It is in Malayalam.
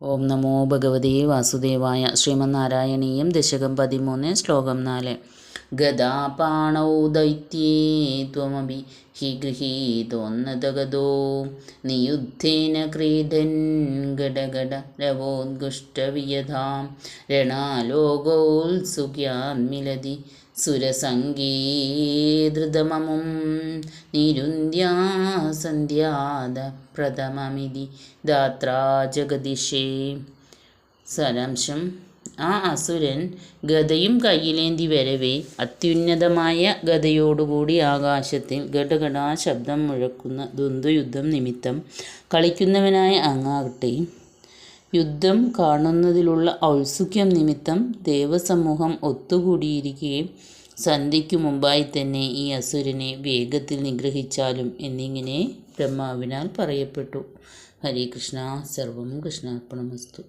ഓം നമോ ഭഗവതേ വാസുദേവായ. ശ്രീമന്നാരായണീയം ദശകം 13 ശ്ലോകം 4. ഗദാപാണൗ ദൈത്യേ ത്വമപി ഹി ഗൃഹീതോന്നതഗതോ നിയുദ്ധേന ക്രീഡൻ ഗഡഗഡരവോദ്ഗുഷ്ടവിയധാം രണാലോകോത്സുക്യാൻ മിലതി സുരസംഗീധൃതമമും നിരുന്ധ്യാസന്ധ്യാദ പ്രഥമമിതി ധാത്രാ ജഗദിഷേ. സാരാംശം: ആ അസുരൻ ഗദയും കയ്യിലേന്തി വരവേ അത്യുന്നതമായ ഗദയോടുകൂടി ആകാശത്തിൽ ഗഡഗഡാ ശബ്ദം മുഴക്കുന്ന ദ്വന്ദ്വയുദ്ധം നിമിത്തം കളിക്കുന്നവനായ അങ്ങാകട്ടെ, യുദ്ധം കാണുന്നതിലുള്ള ഔത്സുക്യം നിമിത്തം ദേവസമൂഹം ഒത്തുകൂടിയിരിക്കുകയും സന്ധ്യയ്ക്കു മുമ്പായി തന്നെ ഈ അസുരനെ വേഗത്തിൽ നിഗ്രഹിച്ചാലും എന്നിങ്ങനെ ബ്രഹ്മാവിനാൽ പറയപ്പെട്ടു. ഹരേ കൃഷ്ണ. സർവം കൃഷ്ണാർപ്പണമസ്തു.